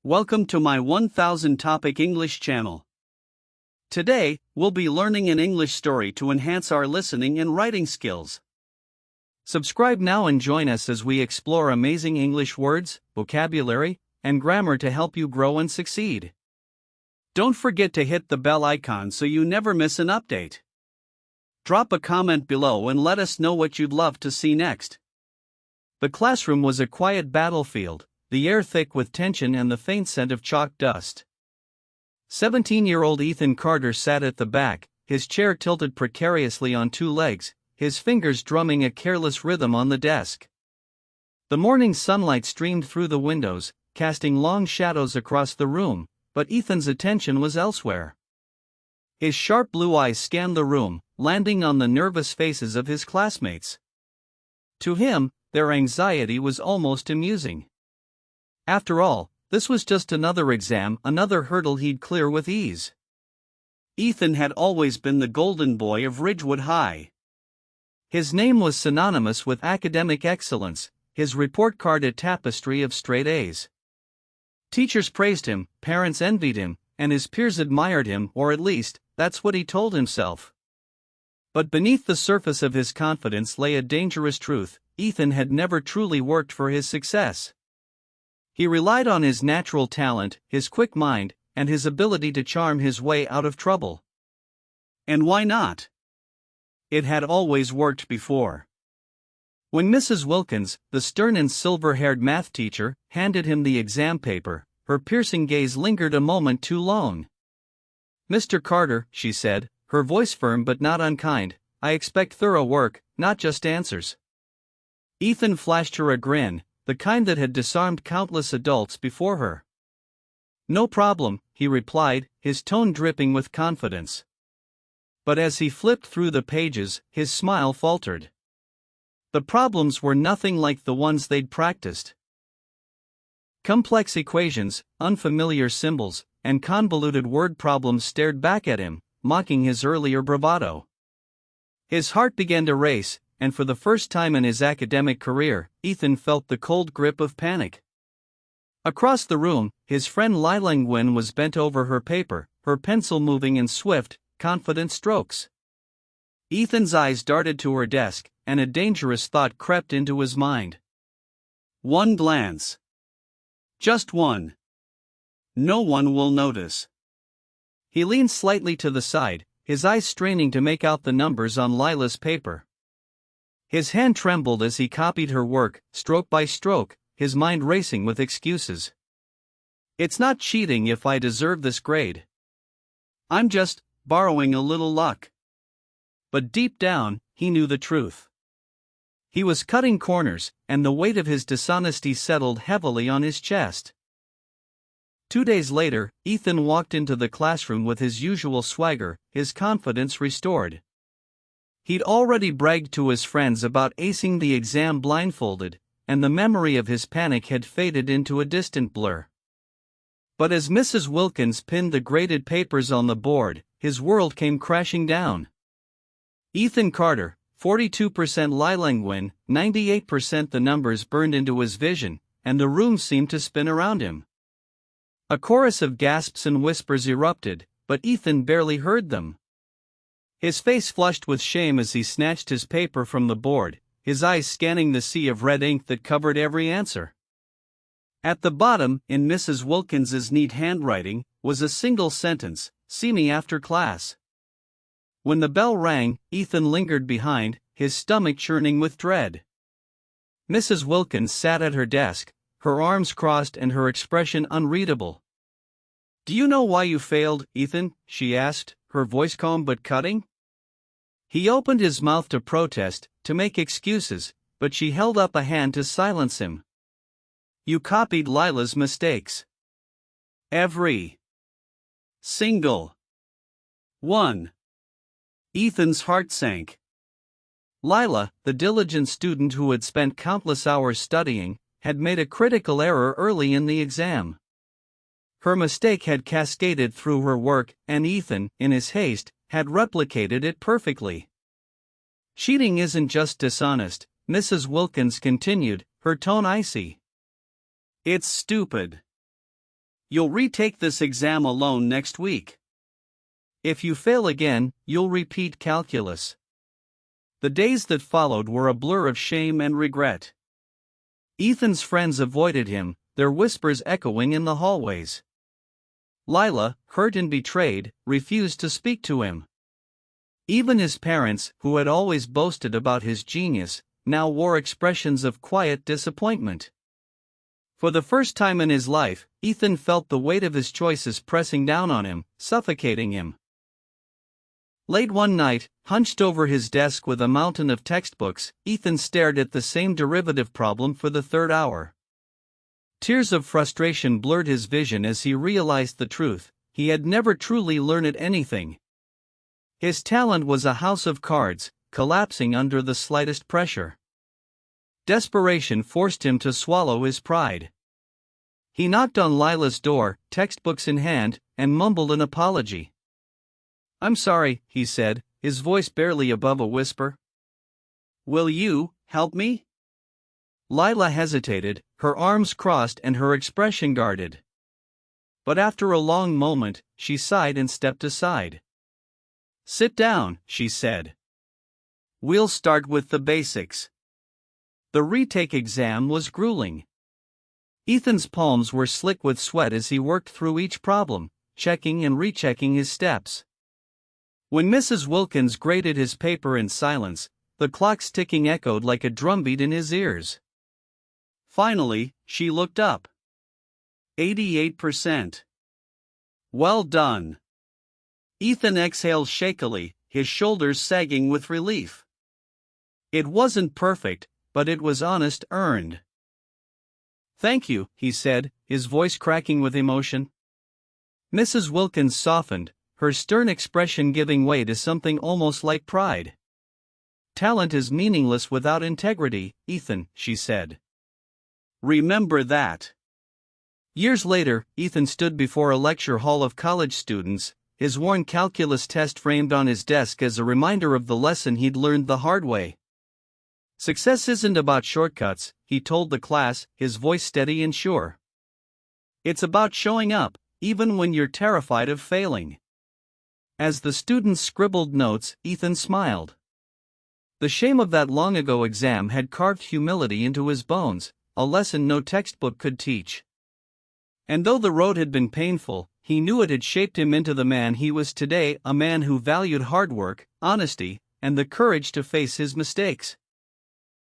Welcome to my 1000 Topic English channel. Today, we'll be learning an English story to enhance our listening and writing skills. Subscribe now and join us as we explore amazing English words, vocabulary, and grammar to help you grow and succeed. Don't forget to hit the bell icon so you never miss an update. Drop a comment below and let us know what you'd love to see next. The classroom was a quiet battlefield, the air thick with tension and the faint scent of chalk dust. 17-year-old Ethan Carter sat at the back, his chair tilted precariously on two legs, his fingers drumming a careless rhythm on the desk. The morning sunlight streamed through the windows, casting long shadows across the room, but Ethan's attention was elsewhere. His sharp blue eyes scanned the room, landing on the nervous faces of his classmates. To him, their anxiety was almost amusing. After all, this was just another exam, another hurdle he'd clear with ease. Ethan had always been the golden boy of Ridgewood High. His name was synonymous with academic excellence, his report card a tapestry of straight A's. Teachers praised him, parents envied him, and his peers admired him, or at least, that's what he told himself. But beneath the surface of his confidence lay a dangerous truth: Ethan had never truly worked for his success. He relied on his natural talent, his quick mind, and his ability to charm his way out of trouble. And why not? It had always worked before. When Mrs. Wilkins, the stern and silver-haired math teacher, handed him the exam paper, her piercing gaze lingered a moment too long. "Mr. Carter," she said, her voice firm but not unkind, "I expect thorough work, not just answers." Ethan flashed her a grin, the kind that had disarmed countless adults before her. "No problem," he replied, his tone dripping with confidence. But as he flipped through the pages, his smile faltered. The problems were nothing like the ones they'd practiced. Complex equations, unfamiliar symbols, and convoluted word problems stared back at him, mocking his earlier bravado. His heart began to race, and for the first time in his academic career, Ethan felt the cold grip of panic. Across the room, his friend Lila Nguyen was bent over her paper, her pencil moving in swift, confident strokes. Ethan's eyes darted to her desk, and a dangerous thought crept into his mind. One glance. Just one. No one will notice. He leaned slightly to the side, his eyes straining to make out the numbers on Lila's paper. His hand trembled as he copied her work, stroke by stroke, his mind racing with excuses. "It's not cheating if I deserve this grade. I'm just borrowing a little luck." But deep down, he knew the truth. He was cutting corners, and the weight of his dishonesty settled heavily on his chest. 2 days later, Ethan walked into the classroom with his usual swagger, his confidence restored. He'd already bragged to his friends about acing the exam blindfolded, and the memory of his panic had faded into a distant blur. But as Mrs. Wilkins pinned the graded papers on the board, his world came crashing down. Ethan Carter, 42%; Lila Nguyen, 98%. The numbers burned into his vision, and the room seemed to spin around him. A chorus of gasps and whispers erupted, but Ethan barely heard them. His face flushed with shame as he snatched his paper from the board, his eyes scanning the sea of red ink that covered every answer. At the bottom, in Mrs. Wilkins's neat handwriting, was a single sentence: "See me after class." When the bell rang, Ethan lingered behind, his stomach churning with dread. Mrs. Wilkins sat at her desk, her arms crossed and her expression unreadable. "Do you know why you failed, Ethan?" she asked, her voice calm but cutting. He opened his mouth to protest, to make excuses, but she held up a hand to silence him. "You copied Lila's mistakes. Every single one." Ethan's heart sank. Lila, the diligent student who had spent countless hours studying, had made a critical error early in the exam. Her mistake had cascaded through her work, and Ethan, in his haste, had replicated it perfectly. "Cheating isn't just dishonest," Mrs. Wilkins continued, her tone icy. "It's stupid. You'll retake this exam alone next week. If you fail again, you'll repeat calculus. The days that followed were a blur of shame and regret. Ethan's friends avoided him, their whispers echoing in the hallways. Lila, hurt and betrayed, refused to speak to him. Even his parents, who had always boasted about his genius, now wore expressions of quiet disappointment. For the first time in his life, Ethan felt the weight of his choices pressing down on him, suffocating him. Late one night, hunched over his desk with a mountain of textbooks, Ethan stared at the same derivative problem for the third hour. Tears of frustration blurred his vision as he realized the truth: he had never truly learned anything. His talent was a house of cards, collapsing under the slightest pressure. Desperation forced him to swallow his pride. He knocked on Lila's door, textbooks in hand, and mumbled an apology. "I'm sorry," he said, his voice barely above a whisper. "Will you help me?" Lila hesitated, her arms crossed and her expression guarded. But after a long moment, she sighed and stepped aside. "Sit down," she said. "We'll start with the basics." The retake exam was grueling. Ethan's palms were slick with sweat as he worked through each problem, checking and rechecking his steps. When Mrs. Wilkins graded his paper in silence, the clock's ticking echoed like a drumbeat in his ears. Finally, she looked up. 88%. Well done. Ethan exhaled shakily, his shoulders sagging with relief. It wasn't perfect, but it was honest earned. "Thank you," he said, his voice cracking with emotion. Mrs. Wilkins softened, her stern expression giving way to something almost like pride. "Talent is meaningless without integrity, Ethan," she said. "Remember that." Years later, Ethan stood before a lecture hall of college students, his worn calculus test framed on his desk as a reminder of the lesson he'd learned the hard way. "Success isn't about shortcuts," he told the class, his voice steady and sure. "It's about showing up, even when you're terrified of failing." As the students scribbled notes, Ethan smiled. The shame of that long-ago exam had carved humility into his bones, a lesson no textbook could teach. And though the road had been painful, he knew it had shaped him into the man he was today, a man who valued hard work, honesty, and the courage to face his mistakes.